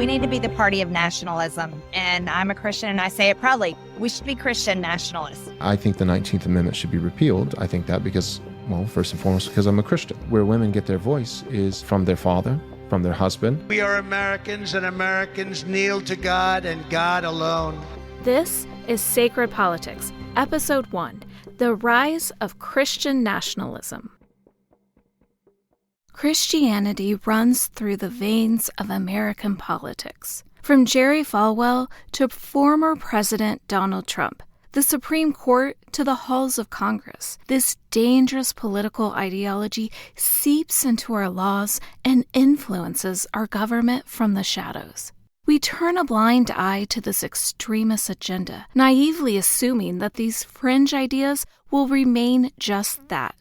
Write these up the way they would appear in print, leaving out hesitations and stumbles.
We need to be the party of nationalism. And I'm a Christian, and I say it proudly. We should be Christian nationalists. I think the 19th Amendment should be repealed. I think that because, well, first and foremost, because I'm a Christian. Where women get their voice is from their father, from their husband. We are Americans, and Americans kneel to God and God alone. This is Sacred Politics, Episode 1, The Rise of Christian Nationalism. Christianity runs through the veins of American politics. From Jerry Falwell to former President Donald Trump, the Supreme Court to the halls of Congress, this dangerous political ideology seeps into our laws and influences our government from the shadows. We turn a blind eye to this extremist agenda, naively assuming that these fringe ideas will remain just that,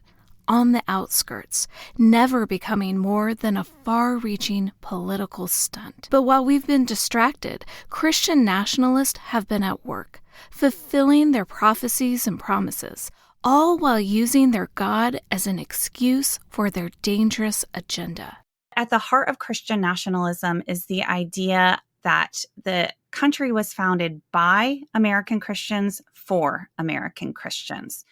on the outskirts, never becoming more than a far-reaching political stunt. But while we've been distracted, Christian nationalists have been at work, fulfilling their prophecies and promises, all while using their God as an excuse for their dangerous agenda. At the heart of Christian nationalism is the idea that the country was founded by American Christians for American Christians.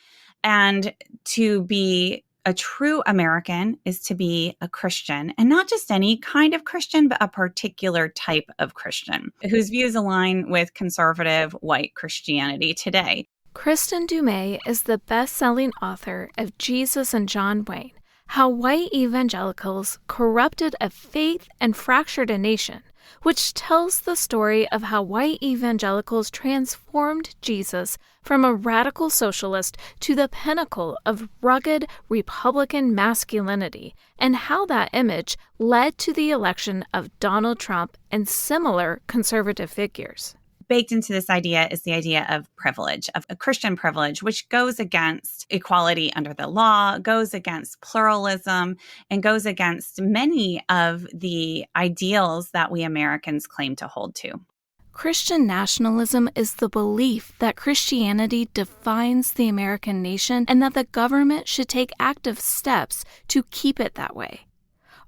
And to be a true American is to be a Christian, and not just any kind of Christian, but a particular type of Christian whose views align with conservative white Christianity today. Kristin Du Mez is the best-selling author of Jesus and John Wayne, How White Evangelicals Corrupted a Faith and Fractured a Nation, which tells the story of how white evangelicals transformed Jesus from a radical socialist to the pinnacle of rugged Republican masculinity, and how that image led to the election of Donald Trump and similar conservative figures. Baked into this idea is the idea of privilege, of a Christian privilege, which goes against equality under the law, goes against pluralism, and goes against many of the ideals that we Americans claim to hold to. Christian nationalism is the belief that Christianity defines the American nation and that the government should take active steps to keep it that way.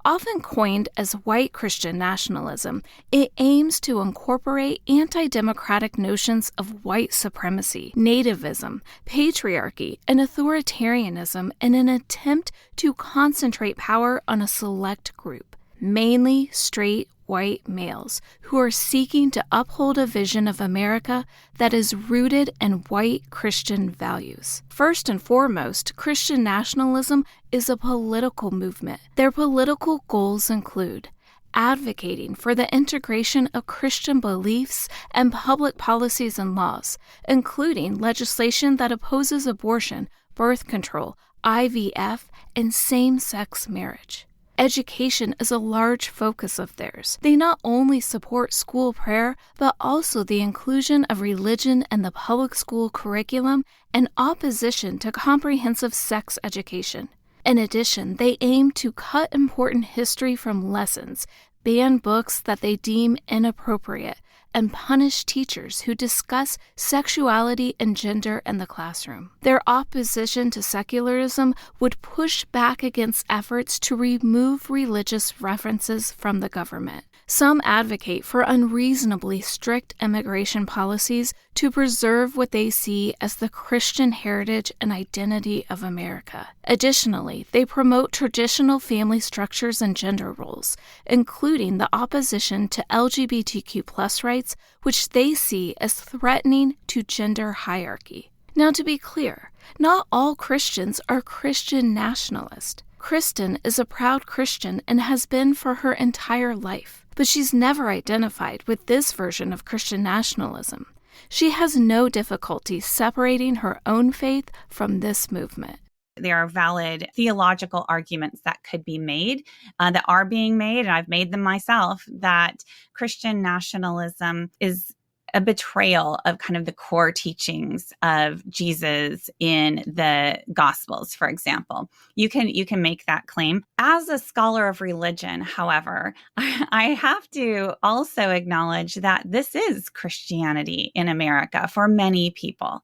Often coined as white Christian nationalism, it aims to incorporate anti-democratic notions of white supremacy, nativism, patriarchy, and authoritarianism in an attempt to concentrate power on a select group, mainly straight white males who are seeking to uphold a vision of America that is rooted in white Christian values. First and foremost, Christian nationalism is a political movement. Their political goals include advocating for the integration of Christian beliefs and public policies and laws, including legislation that opposes abortion, birth control, IVF, and same-sex marriage. Education is a large focus of theirs. They not only support school prayer, but also the inclusion of religion in the public school curriculum and opposition to comprehensive sex education. In addition, they aim to cut important history from lessons, ban books that they deem inappropriate, and punish teachers who discuss sexuality and gender in the classroom. Their opposition to secularism would push back against efforts to remove religious references from the government. Some advocate for unreasonably strict immigration policies to preserve what they see as the Christian heritage and identity of America. Additionally, they promote traditional family structures and gender roles, including the opposition to LGBTQ+ rights, which they see as threatening to gender hierarchy. Now, to be clear, not all Christians are Christian nationalists. Kristin is a proud Christian and has been for her entire life, but she's never identified with this version of Christian nationalism. She has no difficulty separating her own faith from this movement. There are valid theological arguments that could be made, that are being made, and I've made them myself, that Christian nationalism is a betrayal of kind of the core teachings of Jesus in the Gospels, for example. You can make that claim. As a scholar of religion, however, I have to also acknowledge that this is Christianity in America for many people.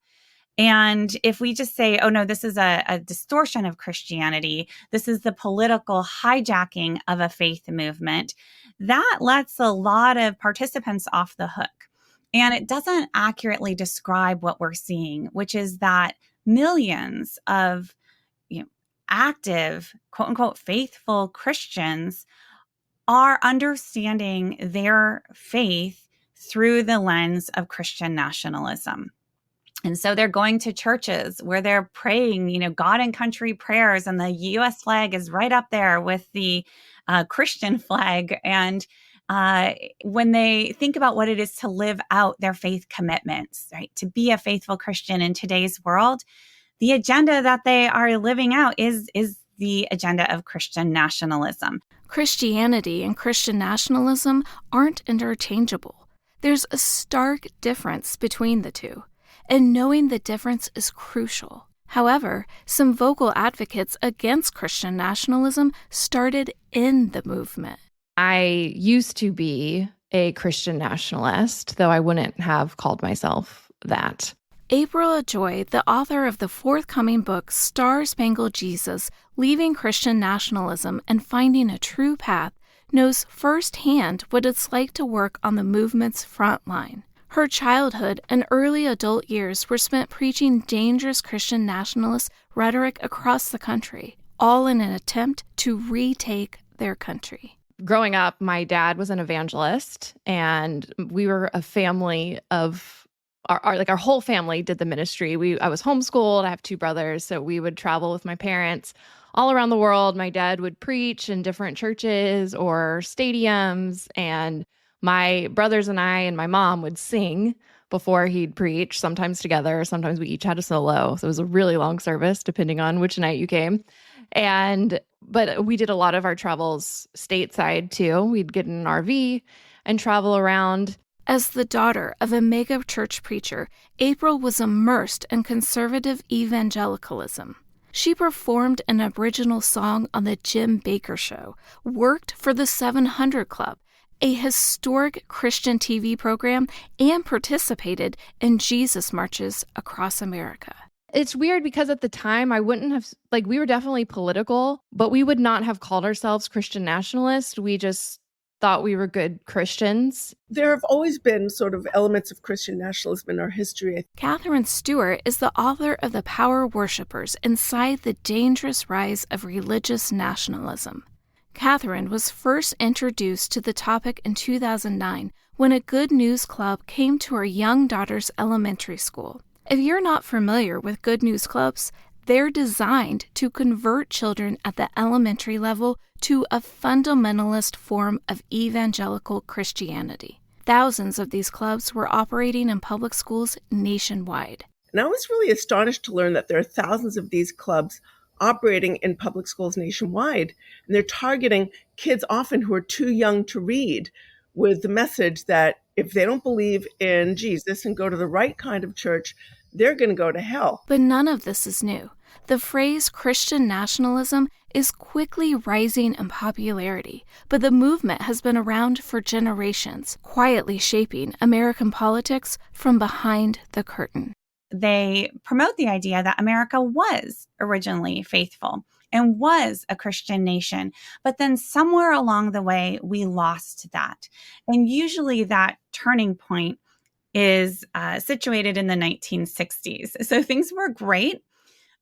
And if we just say, oh no, this is a distortion of Christianity, this is the political hijacking of a faith movement, that lets a lot of participants off the hook. And it doesn't accurately describe what we're seeing, which is that millions of active, quote unquote, faithful Christians are understanding their faith through the lens of Christian nationalism. And so they're going to churches where they're praying, God and country prayers, and the U.S. flag is right up there with the Christian flag. And when they think about what it is to live out their faith commitments, right, to be a faithful Christian in today's world, the agenda that they are living out is the agenda of Christian nationalism. Christianity and Christian nationalism aren't interchangeable. There's a stark difference between the two, and knowing the difference is crucial. However, some vocal advocates against Christian nationalism started in the movement. I used to be a Christian nationalist, though I wouldn't have called myself that. April Ajoy, the author of the forthcoming book Star Spangled Jesus, Leaving Christian Nationalism and Finding a True Path, knows firsthand what it's like to work on the movement's front line. Her childhood and early adult years were spent preaching dangerous Christian nationalist rhetoric across the country, all in an attempt to retake their country. Growing up, my dad was an evangelist, and we were a family of our whole family did the ministry. I was homeschooled. I have two brothers, so we would travel with my parents all around the world. My dad would preach in different churches or stadiums, and my brothers and I and my mom would sing before he'd preach, sometimes together, sometimes we each had a solo. So it was a really long service, depending on which night you came. But we did a lot of our travels stateside too. We'd get in an RV and travel around. As the daughter of a mega church preacher, April was immersed in conservative evangelicalism. She performed an Aboriginal song on the Jim Bakker Show, worked for the 700 Club, a historic Christian TV program, and participated in Jesus marches across America. It's weird because at the time I wouldn't have, we were definitely political, but we would not have called ourselves Christian nationalists. We just thought we were good Christians. There have always been sort of elements of Christian nationalism in our history. Catherine Stewart is the author of The Power Worshippers Inside the Dangerous Rise of Religious Nationalism. Catherine was first introduced to the topic in 2009 when a Good News Club came to her young daughter's elementary school. If you're not familiar with Good News Clubs, they're designed to convert children at the elementary level to a fundamentalist form of evangelical Christianity. Thousands of these clubs were operating in public schools nationwide. And I was really astonished to learn that there are thousands of these clubs operating in public schools nationwide. And they're targeting kids often who are too young to read, with the message that if they don't believe in Jesus and go to the right kind of church, they're going to go to hell. But none of this is new. The phrase Christian nationalism is quickly rising in popularity, but the movement has been around for generations, quietly shaping American politics from behind the curtain. They promote the idea that America was originally faithful and was a Christian nation, but then somewhere along the way, we lost that. And usually that turning point is situated in the 1960s. So things were great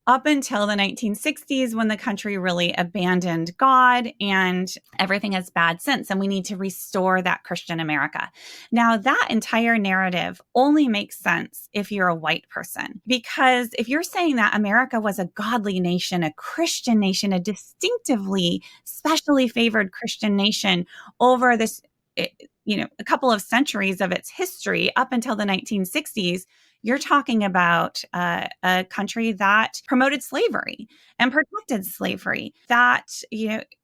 up until the 1960s when the country really abandoned God, and everything is bad since. And we need to restore that Christian America. Now, that entire narrative only makes sense if you're a white person, because if you're saying that America was a godly nation, a Christian nation, a distinctively, specially favored Christian nation over this, a couple of centuries of its history up until the 1960s, you're talking about a country that promoted slavery and protected slavery, that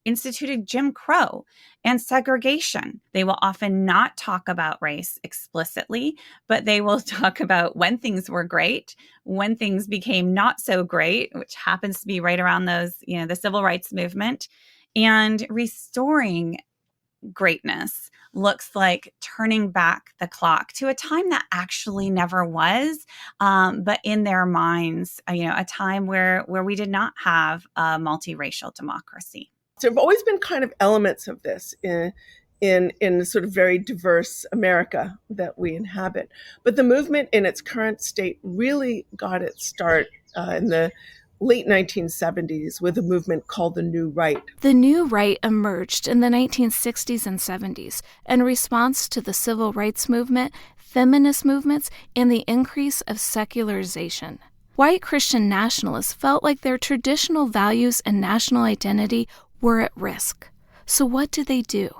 instituted Jim Crow and segregation. They will often not talk about race explicitly, but they will talk about when things were great, when things became not so great, which happens to be right around those, the civil rights movement, and restoring greatness looks like turning back the clock to a time that actually never was, but in their minds, a time where we did not have a multiracial democracy. There have always been kind of elements of this in the sort of very diverse America that we inhabit. But the movement in its current state really got its start in the late 1970s with a movement called the New Right. The New Right emerged in the 1960s and 70s in response to the civil rights movement, feminist movements, and the increase of secularization. White Christian nationalists felt like their traditional values and national identity were at risk. So what do?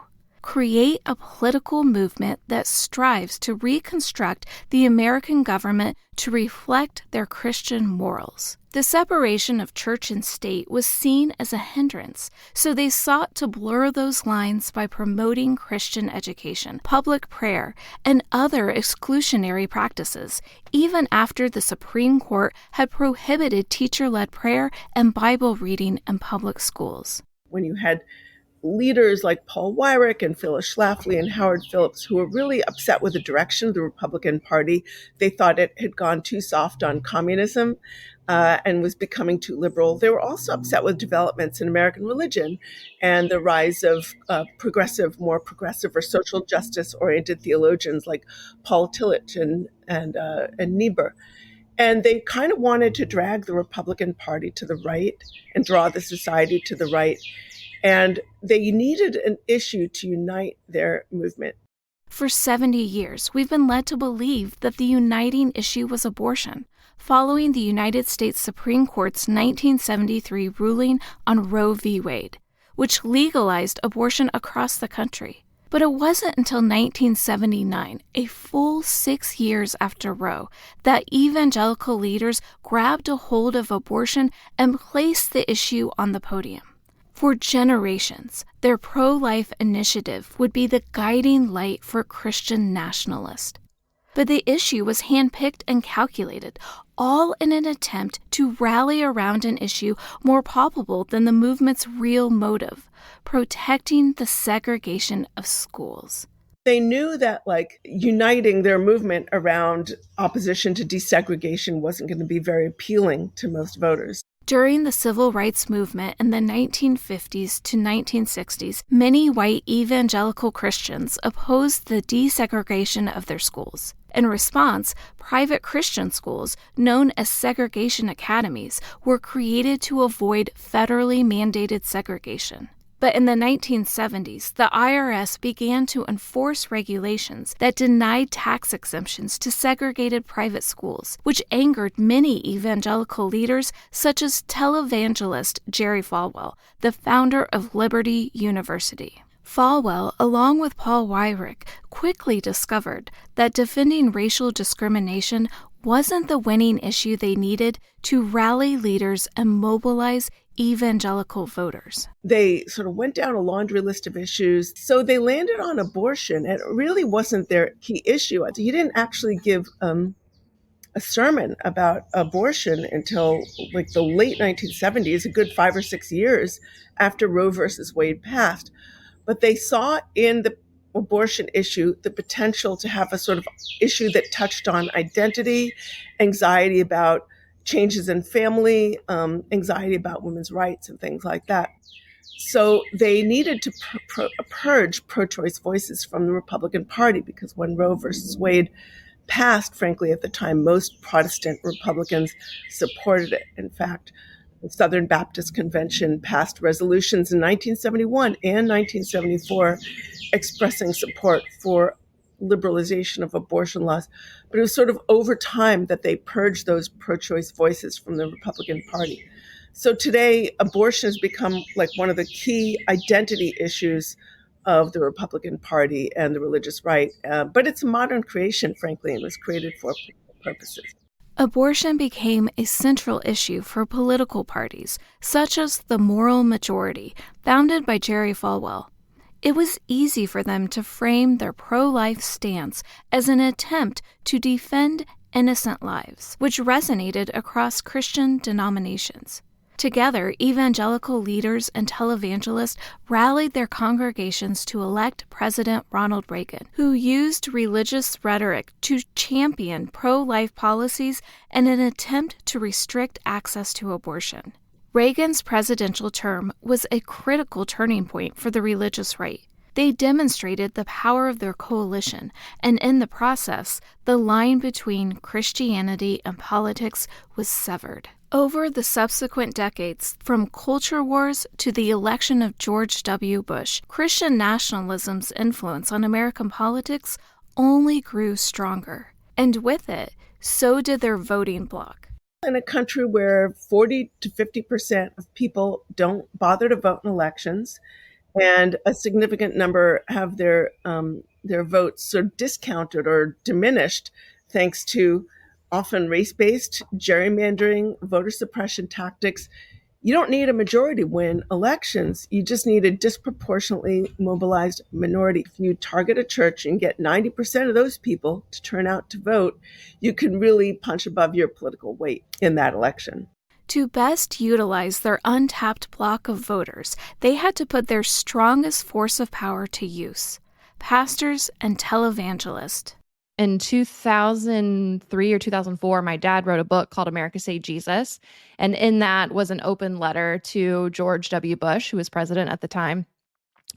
Create a political movement that strives to reconstruct the American government to reflect their Christian morals. The separation of church and state was seen as a hindrance, so they sought to blur those lines by promoting Christian education, public prayer, and other exclusionary practices, even after the Supreme Court had prohibited teacher-led prayer and Bible reading in public schools. When you had leaders like Paul Weyrich and Phyllis Schlafly and Howard Phillips, who were really upset with the direction of the Republican Party. They thought it had gone too soft on communism and was becoming too liberal. They were also upset with developments in American religion and the rise of more progressive or social justice-oriented theologians like Paul Tillich and Niebuhr. And they kind of wanted to drag the Republican Party to the right and draw the society to the right. And they needed an issue to unite their movement. For 70 years, we've been led to believe that the uniting issue was abortion, following the United States Supreme Court's 1973 ruling on Roe v. Wade, which legalized abortion across the country. But it wasn't until 1979, a full 6 years after Roe, that evangelical leaders grabbed a hold of abortion and placed the issue on the podium. For generations, their pro-life initiative would be the guiding light for Christian nationalists. But the issue was handpicked and calculated, all in an attempt to rally around an issue more palpable than the movement's real motive, protecting the segregation of schools. They knew that uniting their movement around opposition to desegregation wasn't going to be very appealing to most voters. During the civil rights movement in the 1950s to 1960s, many white evangelical Christians opposed the desegregation of their schools. In response, private Christian schools, known as segregation academies, were created to avoid federally mandated segregation. But in the 1970s, the IRS began to enforce regulations that denied tax exemptions to segregated private schools, which angered many evangelical leaders such as televangelist Jerry Falwell, the founder of Liberty University. Falwell, along with Paul Weyrich, quickly discovered that defending racial discrimination wasn't the winning issue they needed to rally leaders and mobilize evangelical voters. They sort of went down a laundry list of issues. So they landed on abortion, and it really wasn't their key issue. He didn't actually give a sermon about abortion until the late 1970s, a good 5 or 6 years after Roe versus Wade passed. But they saw in the abortion issue the potential to have a sort of issue that touched on identity, anxiety about changes in family, anxiety about women's rights and things like that. So they needed to purge pro-choice voices from the Republican Party, because when Roe versus Wade passed, frankly, at the time, most Protestant Republicans supported it. In fact, the Southern Baptist Convention passed resolutions in 1971 and 1974 expressing support for liberalization of abortion laws. But it was sort of over time that they purged those pro-choice voices from the Republican Party. So today, abortion has become one of the key identity issues of the Republican Party and the religious right. But it's a modern creation, frankly, and was created for purposes. Abortion became a central issue for political parties, such as the Moral Majority, founded by Jerry Falwell. It was easy for them to frame their pro-life stance as an attempt to defend innocent lives, which resonated across Christian denominations. Together, evangelical leaders and televangelists rallied their congregations to elect President Ronald Reagan, who used religious rhetoric to champion pro-life policies in an attempt to restrict access to abortion. Reagan's presidential term was a critical turning point for the religious right. They demonstrated the power of their coalition, and in the process, the line between Christianity and politics was severed. Over the subsequent decades, from culture wars to the election of George W. Bush, Christian nationalism's influence on American politics only grew stronger. And with it, so did their voting bloc. In a country where 40 to 50% of people don't bother to vote in elections, and a significant number have their votes sort of discounted or diminished thanks to often race-based gerrymandering, voter suppression tactics. You don't need a majority to win elections. You just need a disproportionately mobilized minority. If you target a church and get 90% of those people to turn out to vote, you can really punch above your political weight in that election. To best utilize their untapped block of voters, they had to put their strongest force of power to use: pastors and televangelists. In 2003 or 2004, my dad wrote a book called America Say Jesus. And in that was an open letter to George W. Bush, who was president at the time,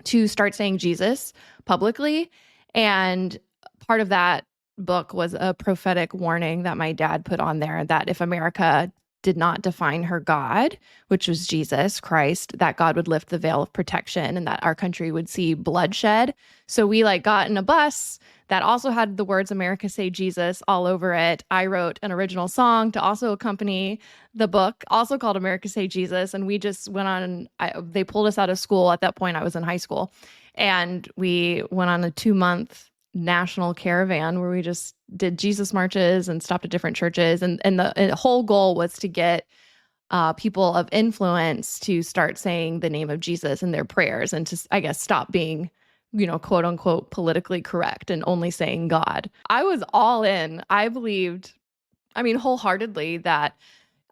to start saying Jesus publicly. And part of that book was a prophetic warning that my dad put on there that if America did not define her God, which was Jesus Christ, that God would lift the veil of protection and that our country would see bloodshed. So we got in a bus that also had the words America Say Jesus all over it. I wrote an original song to also accompany the book, also called America Say Jesus. And we just went on, they pulled us out of school. At that point, I was in high school. And we went on a 2-month national caravan where we just did Jesus marches and stopped at different churches. And the whole goal was to get people of influence to start saying the name of Jesus in their prayers and to, I guess, stop being, quote unquote, politically correct and only saying God. I was all in. I believed, wholeheartedly that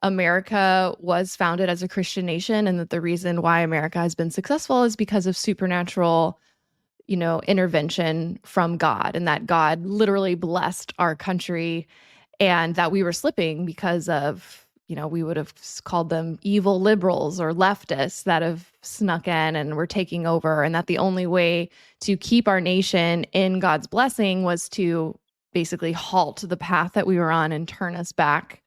America was founded as a Christian nation and that the reason why America has been successful is because of supernatural intervention from God, and that God literally blessed our country, and that we were slipping because of, we would have called them evil liberals or leftists that have snuck in and were taking over, and that the only way to keep our nation in God's blessing was to basically halt the path that we were on and turn us back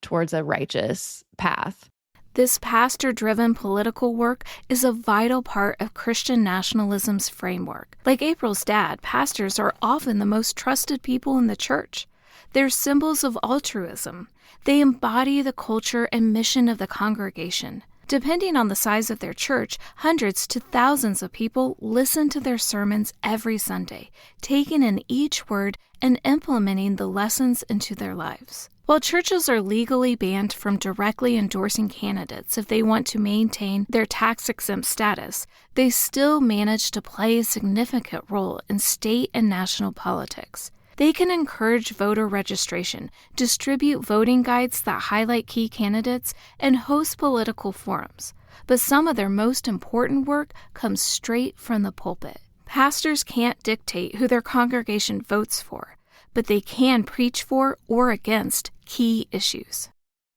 towards a righteous path. This pastor-driven political work is a vital part of Christian nationalism's framework. Like April's dad, pastors are often the most trusted people in the church. They're symbols of altruism. They embody the culture and mission of the congregation. Depending on the size of their church, hundreds to thousands of people listen to their sermons every Sunday, taking in each word and implementing the lessons into their lives. While churches are legally banned from directly endorsing candidates if they want to maintain their tax-exempt status, they still manage to play a significant role in state and national politics. They can encourage voter registration, distribute voting guides that highlight key candidates, and host political forums. But some of their most important work comes straight from the pulpit. Pastors can't dictate who their congregation votes for, but they can preach for or against key issues.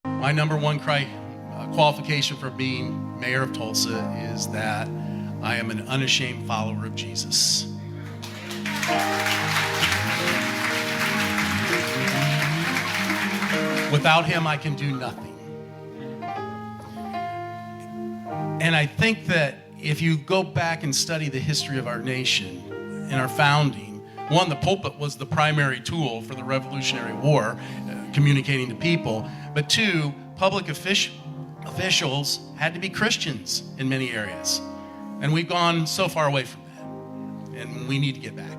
My number one qualification for being mayor of Tulsa is that I am an unashamed follower of Jesus. Without him, I can do nothing. And I think that if you go back and study the history of our nation and our founding, one, the pulpit was the primary tool for the Revolutionary War, communicating to people. But two, public officials had to be Christians in many areas. And we've gone so far away from that. And we need to get back.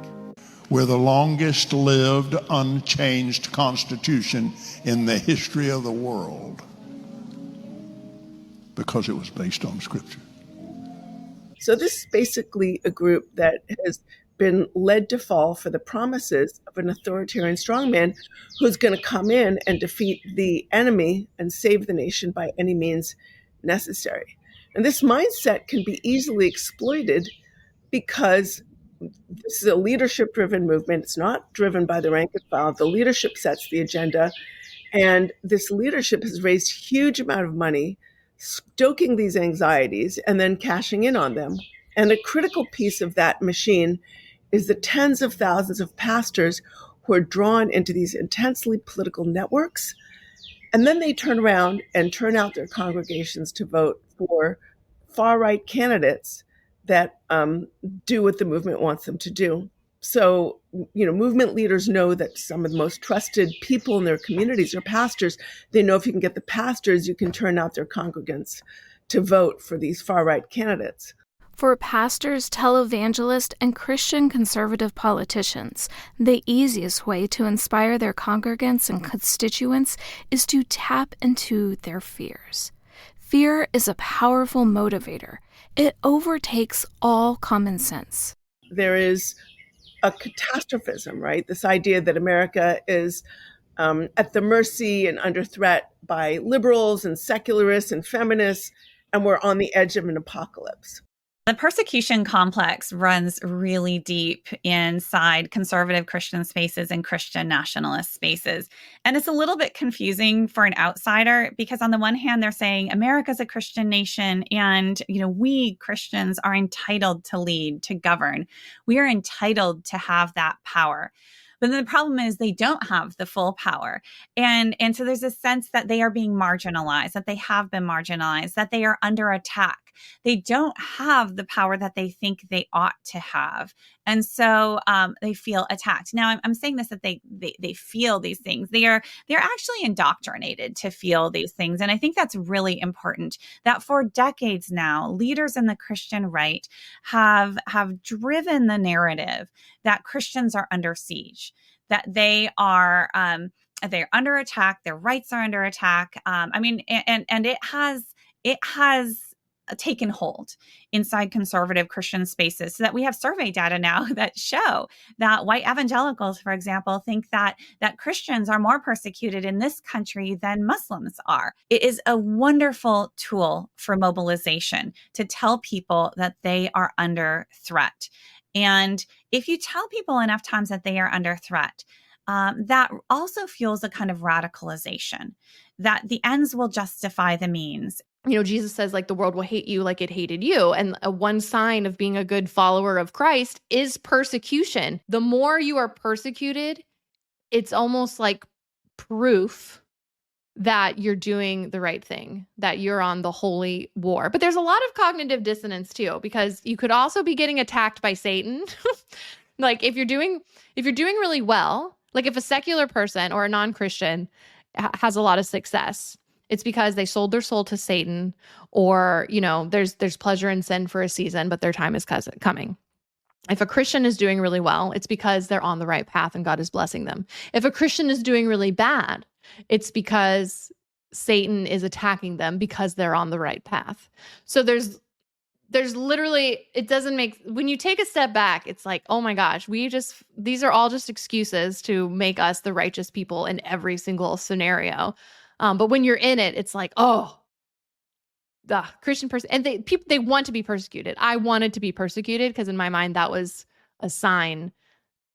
We're the longest lived, unchanged constitution in the history of the world because it was based on Scripture. So this is basically a group that has been led to fall for the promises of an authoritarian strongman who's going to come in and defeat the enemy and save the nation by any means necessary. And this mindset can be easily exploited because this is a leadership-driven movement. It's not driven by the rank and file. The leadership sets the agenda. And this leadership has raised huge amount of money, stoking these anxieties and then cashing in on them. And a critical piece of that machine is the tens of thousands of pastors who are drawn into these intensely political networks. And then they turn around and turn out their congregations to vote for far-right candidates that do what the movement wants them to do. So, movement leaders know that some of the most trusted people in their communities are pastors. They know if you can get the pastors, you can turn out their congregants to vote for these far-right candidates. For pastors, televangelists, and Christian conservative politicians, the easiest way to inspire their congregants and constituents is to tap into their fears. Fear is a powerful motivator. It overtakes all common sense. There is a catastrophism, right? This idea that America is at the mercy and under threat by liberals and secularists and feminists, and we're on the edge of an apocalypse. The persecution complex runs really deep inside conservative Christian spaces and Christian nationalist spaces. And it's a little bit confusing for an outsider because on the one hand, they're saying America's a Christian nation and, we Christians are entitled to lead, to govern. We are entitled to have that power. But then the problem is they don't have the full power. And so there's a sense that they are being marginalized, that they have been marginalized, that they are under attack. They don't have the power that they think they ought to have. And so they feel attacked. Now, I'm saying this that they feel these things. They're actually indoctrinated to feel these things. And I think that's really important that for decades now, leaders in the Christian right have driven the narrative that Christians are under siege, that they're under attack, their rights are under attack. And it has taken hold inside conservative Christian spaces so that we have survey data now that show that white evangelicals, for example, think that Christians are more persecuted in this country than Muslims are. It is a wonderful tool for mobilization to tell people that they are under threat. And if you tell people enough times that they are under threat, that also fuels a kind of radicalization, that the ends will justify the means. Jesus says, the world will hate you like it hated you. And one sign of being a good follower of Christ is persecution. The more you are persecuted, it's almost like proof that you're doing the right thing, that you're on the holy war. But there's a lot of cognitive dissonance too, because you could also be getting attacked by Satan. If you're doing really well, if a secular person or a non-Christian has a lot of success, it's because they sold their soul to Satan, or, there's pleasure in sin for a season, but their time is coming. If a Christian is doing really well, it's because they're on the right path and God is blessing them. If a Christian is doing really bad, it's because Satan is attacking them because they're on the right path. So there's literally, it doesn't make, when you take a step back, it's like, oh my gosh, these are all just excuses to make us the righteous people in every single scenario. But when you're in it, it's like, oh, the Christian person, and they want to be persecuted. I wanted to be persecuted because in my mind, that was a sign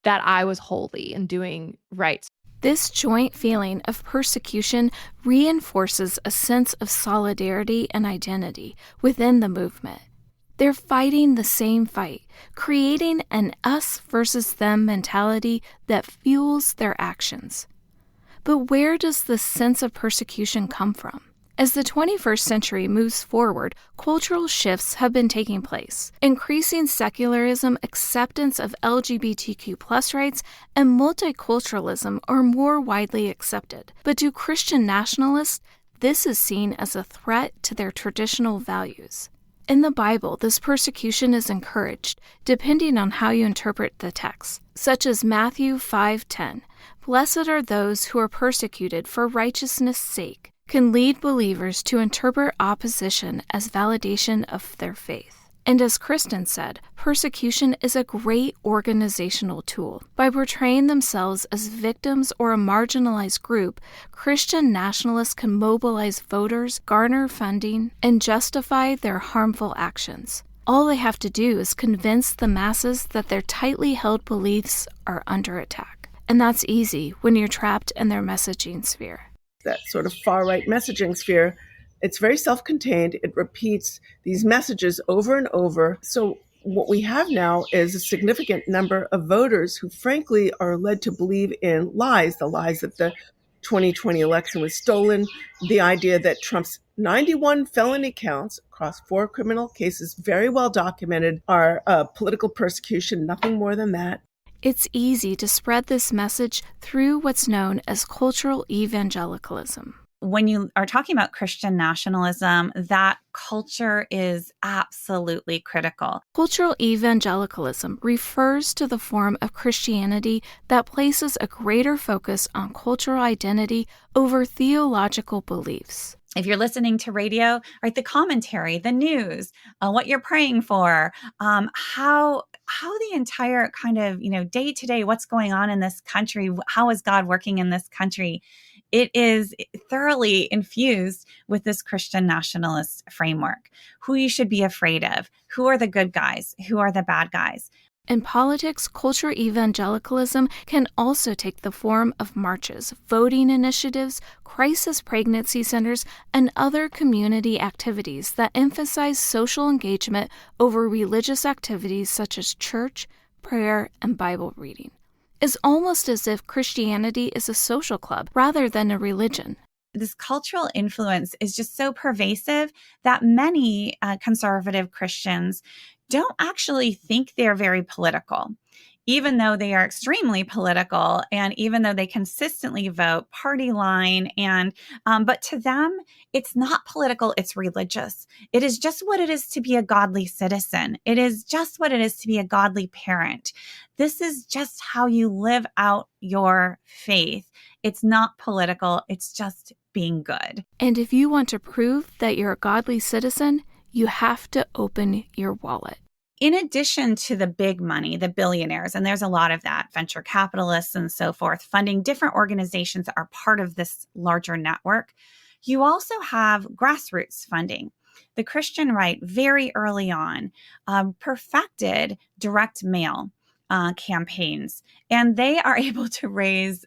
that I was holy and doing right. This joint feeling of persecution reinforces a sense of solidarity and identity within the movement. They're fighting the same fight, creating an us versus them mentality that fuels their actions. But where does this sense of persecution come from? As the 21st century moves forward, cultural shifts have been taking place. Increasing secularism, acceptance of LGBTQ+ rights, and multiculturalism are more widely accepted. But to Christian nationalists, this is seen as a threat to their traditional values. In the Bible, this persecution is encouraged, depending on how you interpret the text, such as Matthew 5:10. Blessed are those who are persecuted for righteousness' sake, can lead believers to interpret opposition as validation of their faith. And as Kristen said, persecution is a great organizational tool. By portraying themselves as victims or a marginalized group, Christian nationalists can mobilize voters, garner funding, and justify their harmful actions. All they have to do is convince the masses that their tightly held beliefs are under attack. And that's easy when you're trapped in their messaging sphere. That sort of far-right messaging sphere, it's very self-contained. It repeats these messages over and over. So what we have now is a significant number of voters who frankly are led to believe in lies, the lies that the 2020 election was stolen, the idea that Trump's 91 felony counts across 4 criminal cases, very well documented, are political persecution, nothing more than that. It's easy to spread this message through what's known as cultural evangelicalism. When you are talking about Christian nationalism, that culture is absolutely critical. Cultural evangelicalism refers to the form of Christianity that places a greater focus on cultural identity over theological beliefs. If you're listening to radio, right, the commentary, the news, what you're praying for, how the entire kind of, day to day, what's going on in this country, how is God working in this country? It is thoroughly infused with this Christian nationalist framework. Who you should be afraid of, who are the good guys, who are the bad guys. In politics, cultural evangelicalism can also take the form of marches, voting initiatives, crisis pregnancy centers, and other community activities that emphasize social engagement over religious activities such as church, prayer, and Bible reading. It's almost as if Christianity is a social club rather than a religion. This cultural influence is just so pervasive that many conservative Christians don't actually think they're very political, even though they are extremely political and even though they consistently vote party line. But to them, it's not political, it's religious. It is just what it is to be a godly citizen. It is just what it is to be a godly parent. This is just how you live out your faith. It's not political, it's just being good. And if you want to prove that you're a godly citizen, you have to open your wallet. In addition to the big money, the billionaires, and there's a lot of that, venture capitalists and so forth, funding different organizations that are part of this larger network, you also have grassroots funding. The Christian right, very early on, perfected direct mail campaigns, and they are able to raise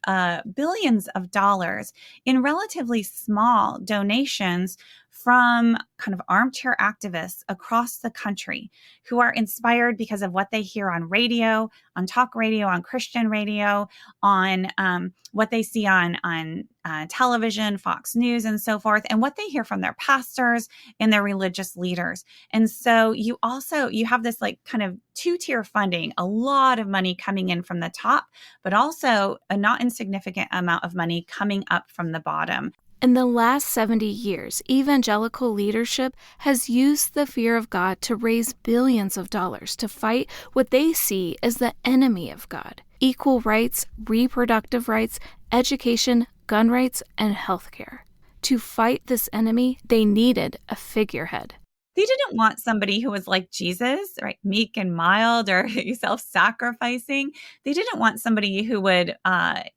billions of dollars in relatively small donations from kind of armchair activists across the country who are inspired because of what they hear on radio, on talk radio, on Christian radio, on what they see on television, Fox News, and so forth, and what they hear from their pastors and their religious leaders. And so you have this like kind of two-tier funding, a lot of money coming in from the top, but also a not insignificant amount of money coming up from the bottom. In the last 70 years, evangelical leadership has used the fear of God to raise billions of dollars to fight what they see as the enemy of God: equal rights, reproductive rights, education, gun rights, and healthcare. To fight this enemy, they needed a figurehead. They didn't want somebody who was like Jesus, right? Meek and mild or self-sacrificing. They didn't want somebody who would,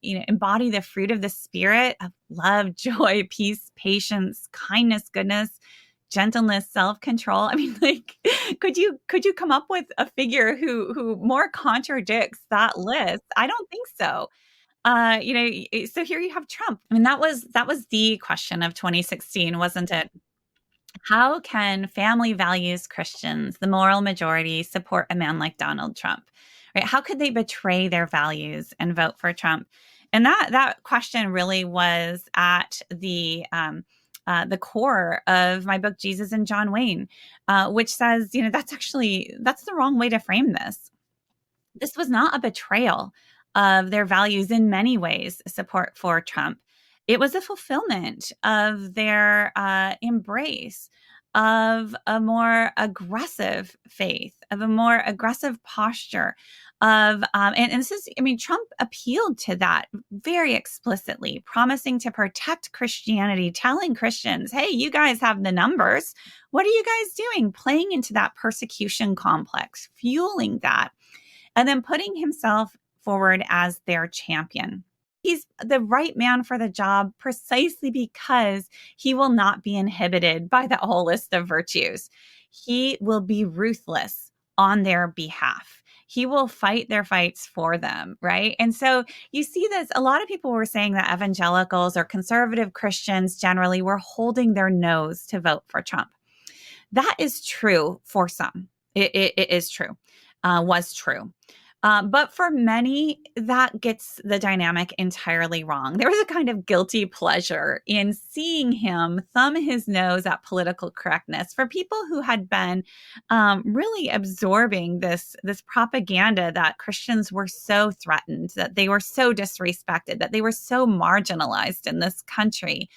embody the fruit of the Spirit of love, joy, peace, patience, kindness, goodness, gentleness, self-control. I mean, like, could you come up with a figure who more contradicts that list? I don't think so. So here you have Trump. I mean, that was the question of 2016, wasn't it? How can family values Christians, the moral majority, support a man like Donald Trump? Right? How could they betray their values and vote for Trump? And that question really was at the core of my book, Jesus and John Wayne, which says, that's the wrong way to frame this. This was not a betrayal of their values in many ways, support for Trump. It was a fulfillment of their embrace of a more aggressive faith, of a more aggressive posture, and this is, I mean, Trump appealed to that very explicitly, promising to protect Christianity, telling Christians, hey, you guys have the numbers. What are you guys doing? Playing into that persecution complex, fueling that, and then putting himself forward as their champion. He's the right man for the job precisely because he will not be inhibited by the whole list of virtues. He will be ruthless on their behalf. He will fight their fights for them, right? And so you see this, a lot of people were saying that evangelicals or conservative Christians generally were holding their nose to vote for Trump. That is true for some. It is true, was true. But for many, that gets the dynamic entirely wrong. There was a kind of guilty pleasure in seeing him thumb his nose at political correctness for people who had been really absorbing this propaganda that Christians were so threatened, that they were so disrespected, that they were so marginalized in this country.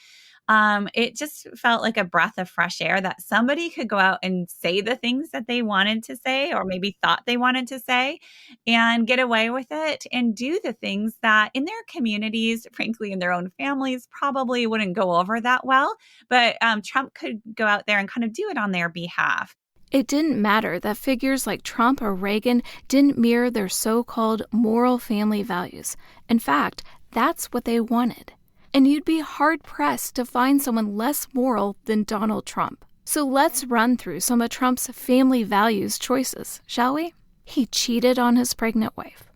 It just felt like a breath of fresh air that somebody could go out and say the things that they wanted to say, or maybe thought they wanted to say, and get away with it and do the things that in their communities, frankly, in their own families, probably wouldn't go over that well. But Trump could go out there and kind of do it on their behalf. It didn't matter that figures like Trump or Reagan didn't mirror their so-called moral family values. In fact, that's what they wanted. And you'd be hard-pressed to find someone less moral than Donald Trump. So let's run through some of Trump's family values choices, shall we? He cheated on his pregnant wife,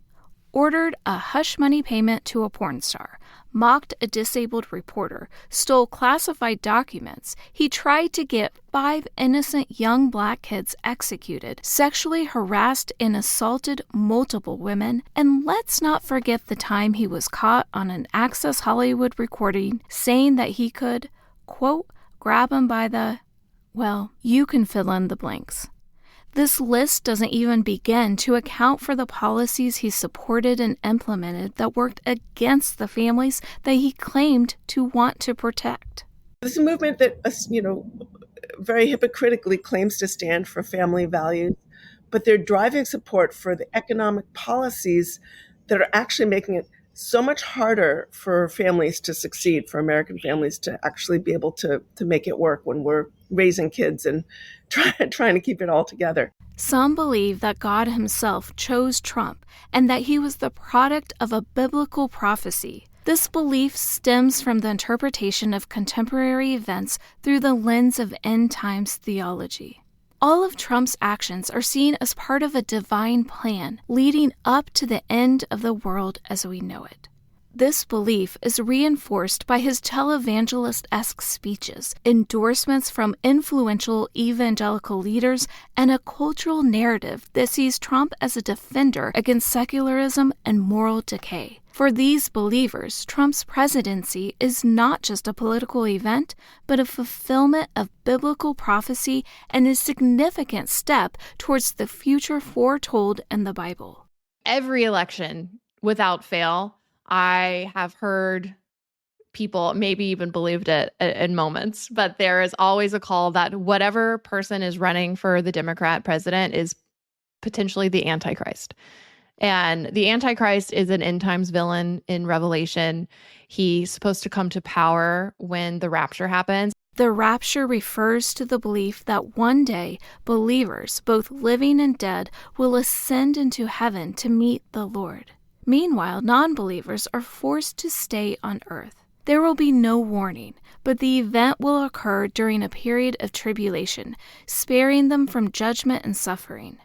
ordered a hush money payment to a porn star, mocked a disabled reporter, stole classified documents. He tried to get 5 innocent young black kids executed, sexually harassed and assaulted multiple women, and let's not forget the time he was caught on an Access Hollywood recording saying that he could, quote, grab him by the, well, you can fill in the blanks. This list doesn't even begin to account for the policies he supported and implemented that worked against the families that he claimed to want to protect. This is a movement that, very hypocritically claims to stand for family values, but they're driving support for the economic policies that are actually making it so much harder for families to succeed, for American families to actually be able to make it work when we're raising kids and trying to keep it all together. Some believe that God himself chose Trump and that he was the product of a biblical prophecy. This belief stems from the interpretation of contemporary events through the lens of end times theology. All of Trump's actions are seen as part of a divine plan leading up to the end of the world as we know it. This belief is reinforced by his televangelist-esque speeches, endorsements from influential evangelical leaders, and a cultural narrative that sees Trump as a defender against secularism and moral decay. For these believers, Trump's presidency is not just a political event, but a fulfillment of biblical prophecy and a significant step towards the future foretold in the Bible. Every election, without fail, I have heard people maybe even believed it in moments, but there is always a call that whatever person is running for the Democrat president is potentially the Antichrist. And the Antichrist is an end times villain in Revelation. He's supposed to come to power when the rapture happens. The rapture refers to the belief that one day believers, both living and dead, will ascend into heaven to meet the Lord. Meanwhile, non-believers are forced to stay on earth. There will be no warning, but the event will occur during a period of tribulation, sparing them from judgment and suffering.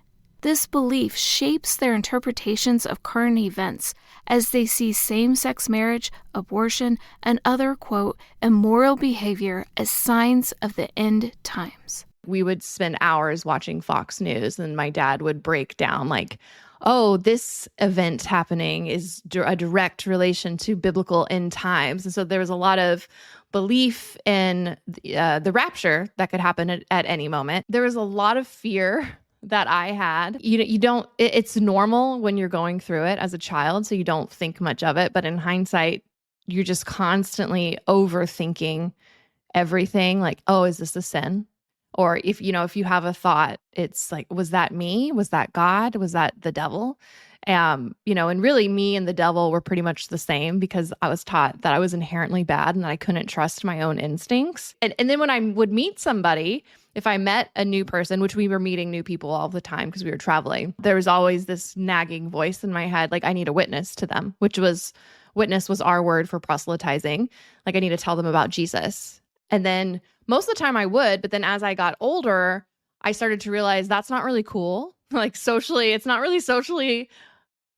This belief shapes their interpretations of current events as they see same-sex marriage, abortion, and other, quote, immoral behavior as signs of the end times. We would spend hours watching Fox News, and my dad would break down like, oh, this event happening is a direct relation to biblical end times. And so there was a lot of belief in the rapture that could happen at any moment. There was a lot of fear that I had. It's normal when you're going through it as a child, so you don't think much of it. But in hindsight, you're just constantly overthinking everything. Like, oh, is this a sin? Or if you have a thought, it's like, was that me? Was that God? Was that the devil? And really me and the devil were pretty much the same, because I was taught that I was inherently bad and that I couldn't trust my own instincts. And then when I would meet somebody, if I met a new person, which we were meeting new people all the time because we were traveling, there was always this nagging voice in my head, like, I need a witness to them, witness was our word for proselytizing. Like, I need to tell them about Jesus. And then most of the time I would, but then as I got older, I started to realize that's not really cool. Like, socially, it's not really socially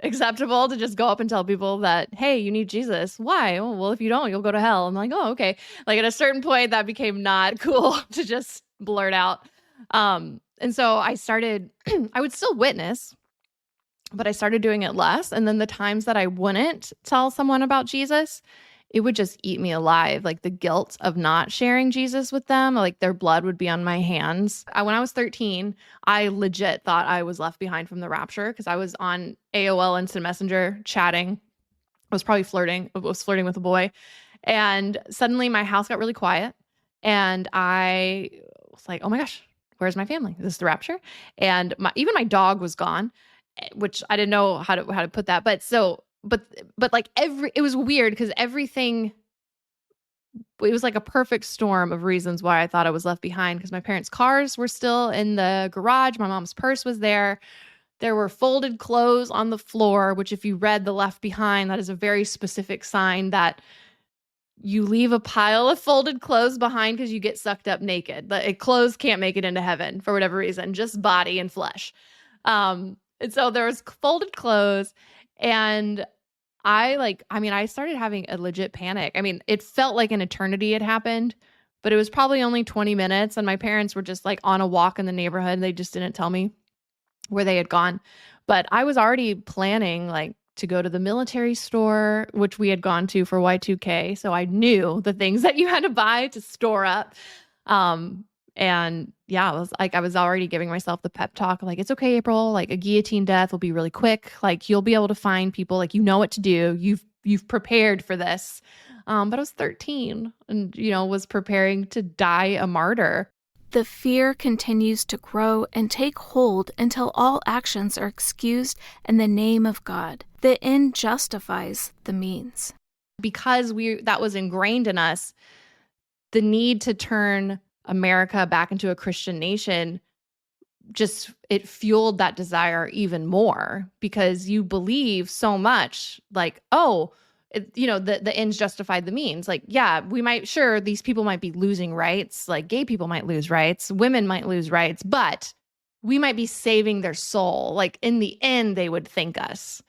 acceptable to just go up and tell people that, hey, you need Jesus. Why? Oh, well, if you don't, you'll go to hell. I'm like, oh, okay. Like, at a certain point, that became not cool to just blurt out. And so I started, I would still witness, but I started doing it less. And then the times that I wouldn't tell someone about Jesus, it would just eat me alive. Like, the guilt of not sharing Jesus with them, like their blood would be on my hands. When I was 13, I legit thought I was left behind from the rapture, because I was on AOL Instant Messenger chatting. I was probably flirting with a boy. And suddenly my house got really quiet. And I was like, oh my gosh, where's my family? Is this the rapture? And even my dog was gone, which I didn't know how to put that. But like it was weird, because everything, it was like a perfect storm of reasons why I thought I was left behind, because my parents' cars were still in the garage. My mom's purse was there. There were folded clothes on the floor, which if you read the Left Behind, that is a very specific sign that you leave a pile of folded clothes behind because you get sucked up naked. But clothes can't make it into heaven for whatever reason, just body and flesh. And so there was folded clothes. And I started having a legit panic. I mean, it felt like an eternity had happened, but it was probably only 20 minutes. And my parents were just like on a walk in the neighborhood. And they just didn't tell me where they had gone. But I was already planning like to go to the military store, which we had gone to for Y2K. So I knew the things that you had to buy to store up. And yeah, I was already giving myself the pep talk, like, it's okay, April, like a guillotine death will be really quick. Like, you'll be able to find people, like, you know what to do. You've prepared for this. But I was 13 and, was preparing to die a martyr. The fear continues to grow and take hold until all actions are excused in the name of God. The end justifies the means. Because that was ingrained in us, the need to turn America back into a Christian nation, it fueled that desire even more, because you believe so much, like, the ends justified the means. Like, yeah, these people might be losing rights, like gay people might lose rights, women might lose rights, but we might be saving their soul. Like, in the end, they would thank us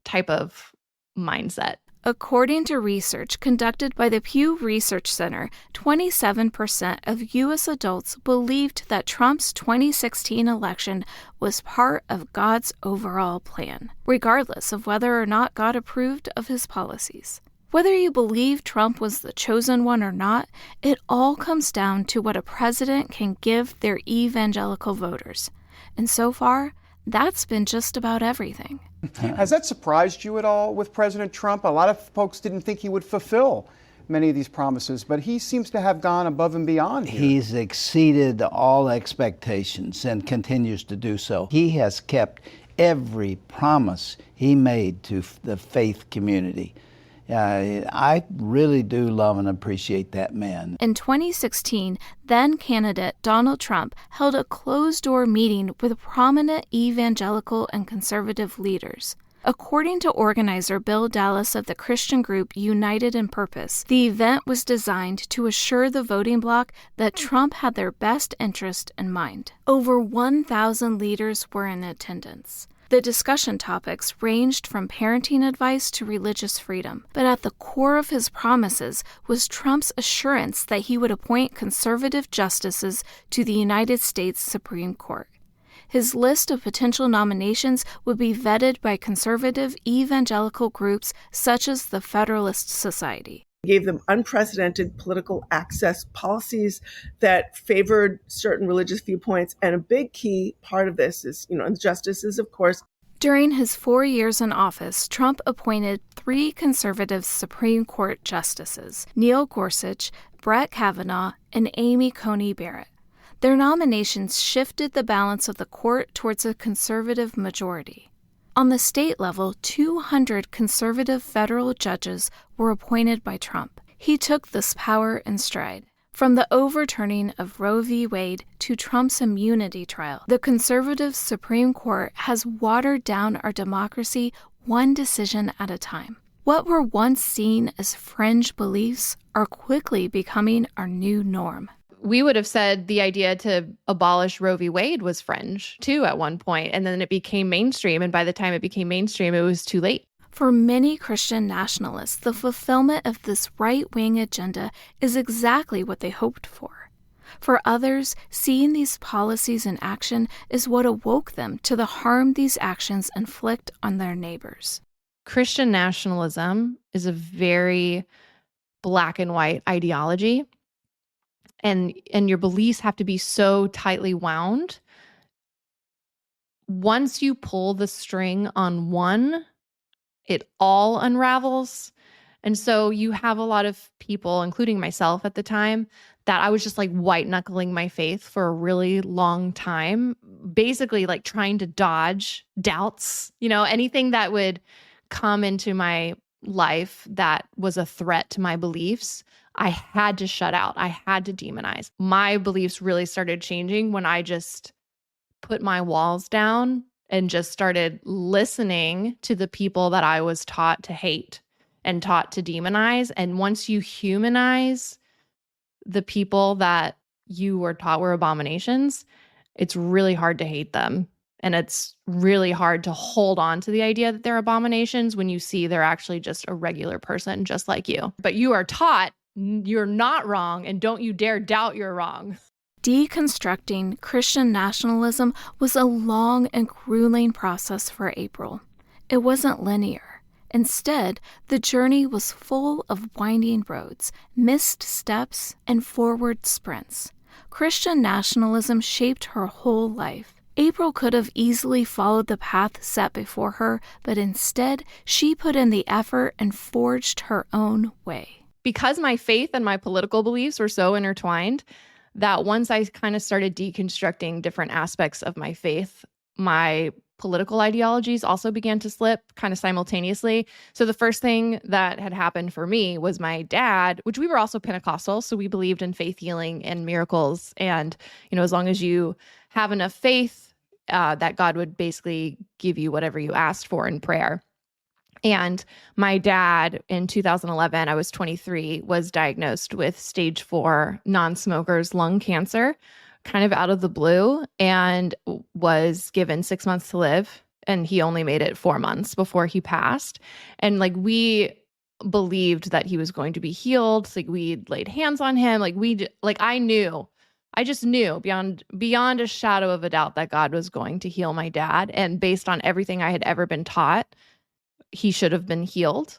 type of mindset. According to research conducted by the Pew Research Center, 27% of U.S. adults believed that Trump's 2016 election was part of God's overall plan, regardless of whether or not God approved of his policies. Whether you believe Trump was the chosen one or not, it all comes down to what a president can give their evangelical voters. And so far, that's been just about everything. Has that surprised you at all with President Trump? A lot of folks didn't think he would fulfill many of these promises, but he seems to have gone above and beyond here. He's exceeded all expectations and continues to do so. He has kept every promise he made to the faith community. I really do love and appreciate that man. In 2016, then-candidate Donald Trump held a closed-door meeting with prominent evangelical and conservative leaders. According to organizer Bill Dallas of the Christian group United in Purpose, the event was designed to assure the voting bloc that Trump had their best interest in mind. Over 1,000 leaders were in attendance. The discussion topics ranged from parenting advice to religious freedom, but at the core of his promises was Trump's assurance that he would appoint conservative justices to the United States Supreme Court. His list of potential nominations would be vetted by conservative evangelical groups such as the Federalist Society. Gave them unprecedented political access policies that favored certain religious viewpoints. And a big key part of this is, and justices, of course. During his 4 years in office, Trump appointed 3 conservative Supreme Court justices, Neil Gorsuch, Brett Kavanaugh, and Amy Coney Barrett. Their nominations shifted the balance of the court towards a conservative majority. On the state level, 200 conservative federal judges were appointed by Trump. He took this power in stride. From the overturning of Roe v. Wade to Trump's immunity trial, the conservative Supreme Court has watered down our democracy one decision at a time. What were once seen as fringe beliefs are quickly becoming our new norm. We would have said the idea to abolish Roe v. Wade was fringe, too, at one point, and then it became mainstream, and by the time it became mainstream, it was too late. For many Christian nationalists, the fulfillment of this right-wing agenda is exactly what they hoped for. For others, seeing these policies in action is what awoke them to the harm these actions inflict on their neighbors. Christian nationalism is a very black and white ideology. And your beliefs have to be so tightly wound. Once you pull the string on one, it all unravels. And so you have a lot of people, including myself at the time, that I was just like white knuckling my faith for a really long time, basically like trying to dodge doubts, anything that would come into my life that was a threat to my beliefs. I had to shut out. I had to demonize. My beliefs really started changing when I just put my walls down and just started listening to the people that I was taught to hate and taught to demonize. And once you humanize the people that you were taught were abominations, it's really hard to hate them. And it's really hard to hold on to the idea that they're abominations when you see they're actually just a regular person just like you. But you are taught you're not wrong, and don't you dare doubt you're wrong. Deconstructing Christian nationalism was a long and grueling process for April. It wasn't linear. Instead, the journey was full of winding roads, missed steps, and forward sprints. Christian nationalism shaped her whole life. April could have easily followed the path set before her, but instead, she put in the effort and forged her own way. Because my faith and my political beliefs were so intertwined that once I kind of started deconstructing different aspects of my faith, my political ideologies also began to slip kind of simultaneously. So the first thing that had happened for me was my dad, which we were also Pentecostal, so we believed in faith healing and miracles. And, as long as you have enough faith, that God would basically give you whatever you asked for in prayer. And my dad, in 2011, I was 23, was diagnosed with stage 4 non-smoker's lung cancer, kind of out of the blue, and was given 6 months to live. And he only made it 4 months before he passed. And we believed that he was going to be healed. We laid hands on him. I just knew beyond a shadow of a doubt that God was going to heal my dad. And based on everything I had ever been taught, he should have been healed,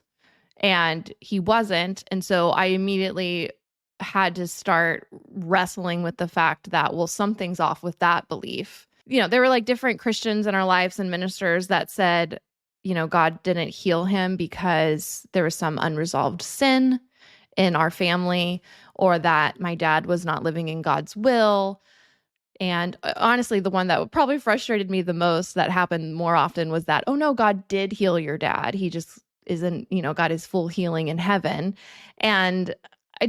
and he wasn't. And so I immediately had to start wrestling with the fact that, well, something's off with that belief. There were different Christians in our lives and ministers that said, God didn't heal him because there was some unresolved sin in our family, or that my dad was not living in God's will. And honestly, the one that probably frustrated me the most that happened more often was that, oh no, God did heal your dad. He just isn't, got his full healing in heaven. And I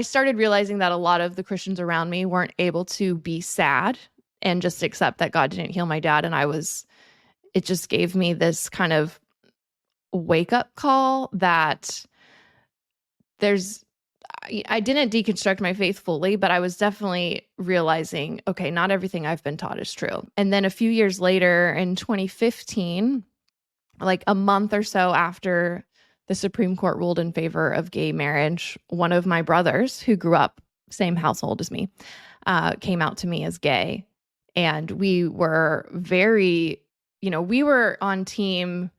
started realizing that a lot of the Christians around me weren't able to be sad and just accept that God didn't heal my dad. And it just gave me this kind of wake up call that I didn't deconstruct my faith fully, but I was definitely realizing, okay, not everything I've been taught is true. And then a few years later, in 2015, a month or so after the Supreme Court ruled in favor of gay marriage, one of my brothers, who grew up same household as me, came out to me as gay. And we were we were on team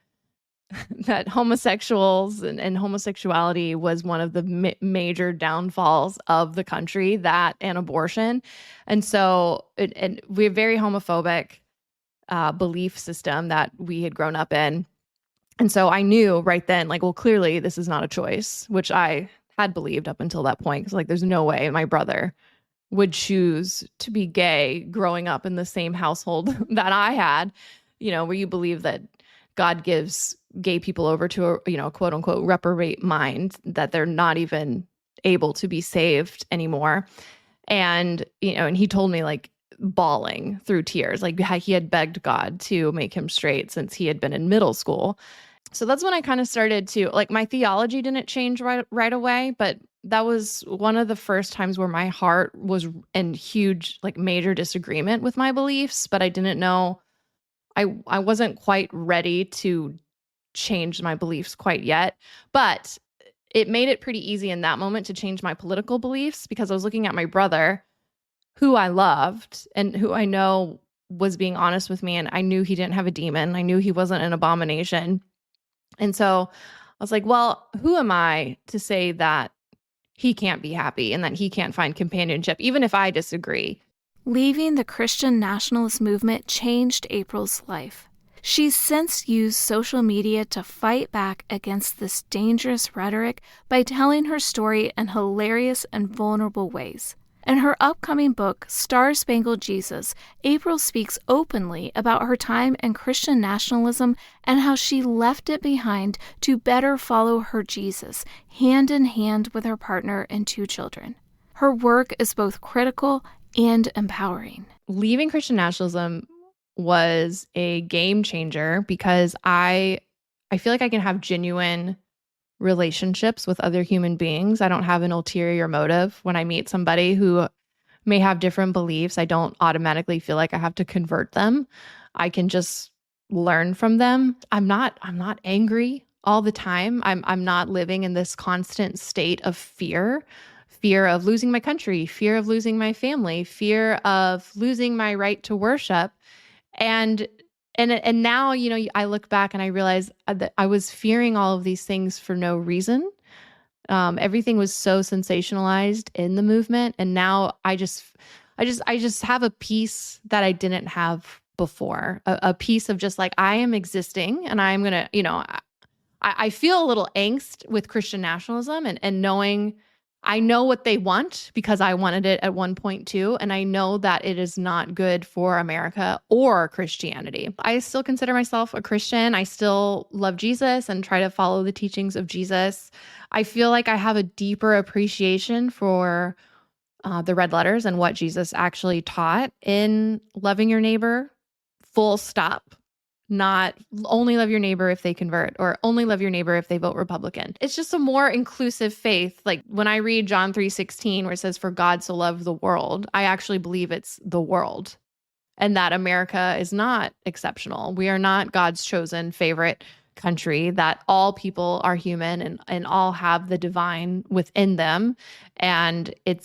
that homosexuals and homosexuality was one of the major downfalls of the country, that and abortion. And so we have a very homophobic belief system that we had grown up in. And so I knew right then, clearly this is not a choice, which I had believed up until that point. Because there's no way my brother would choose to be gay growing up in the same household that I had. where you believe that God gives gay people over to a quote unquote reprobate mind, that they're not even able to be saved anymore. And, and he told me, like, bawling through tears, like he had begged God to make him straight since he had been in middle school. So that's when I kind of started to, like, my theology didn't change right away, but that was one of the first times where my heart was in huge, like, major disagreement with my beliefs, but I didn't know, I wasn't quite ready to change my beliefs quite yet. But it made it pretty easy in that moment to change my political beliefs, because I was looking at my brother, who I loved and who I know was being honest with me, and I knew he didn't have a demon. I knew he wasn't an abomination. And so I was like, well, who am I to say that he can't be happy and that he can't find companionship, even if I disagree? Leaving the Christian nationalist movement changed April's life. She's since used social media to fight back against this dangerous rhetoric by telling her story in hilarious and vulnerable ways. In her upcoming book, Star-Spangled Jesus, April speaks openly about her time in Christian nationalism and how she left it behind to better follow her Jesus, hand in hand with her partner and 2 children. Her work is both critical and empowering. Leaving Christian nationalism was a game changer because I feel like I can have genuine relationships with other human beings. I don't have an ulterior motive. When I meet somebody who may have different beliefs, I don't automatically feel like I have to convert them. I can just learn from them. I'm not angry all the time. I'm not living in this constant state of fear of losing my country, fear of losing my family, fear of losing my right to worship. And now, I look back and I realize that I was fearing all of these things for no reason. Everything was so sensationalized in the movement. And now I just have a peace that I didn't have before, a piece of just like, I am existing and I'm going to, I feel a little angst with Christian nationalism and knowing I know what they want because I wanted it at one point too. And I know that it is not good for America or Christianity. I still consider myself a Christian. I still love Jesus and try to follow the teachings of Jesus. I feel like I have a deeper appreciation for the red letters and what Jesus actually taught in loving your neighbor, full stop. Not only love your neighbor if they convert or only love your neighbor if they vote Republican. It's just a more inclusive faith. Like when I read John 3:16, where it says, for God so loved the world, I actually believe it's the world and that America is not exceptional. We are not God's chosen favorite country, that all people are human and all have the divine within them. And it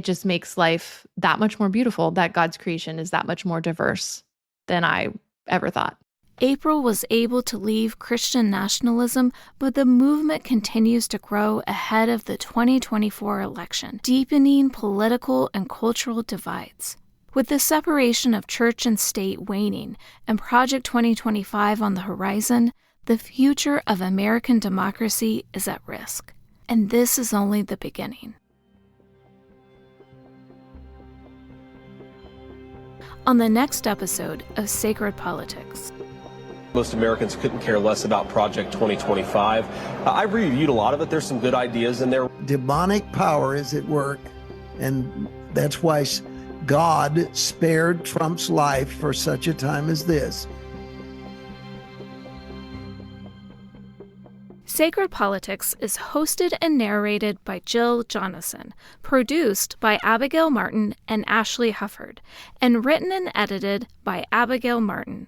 just makes life that much more beautiful, that God's creation is that much more diverse than I ever thought. April was able to leave Christian nationalism, but the movement continues to grow ahead of the 2024 election, deepening political and cultural divides. With the separation of church and state waning and Project 2025 on the horizon, the future of American democracy is at risk. And this is only the beginning. On the next episode of Sacred Politics. Most Americans couldn't care less about Project 2025. I reviewed a lot of it. There's some good ideas in there. Demonic power is at work, and that's why God spared Trump's life for such a time as this. Sacred Politics is hosted and narrated by Jill Jonasson, produced by Abigail Martin and Ashley Hufford, and written and edited by Abigail Martin.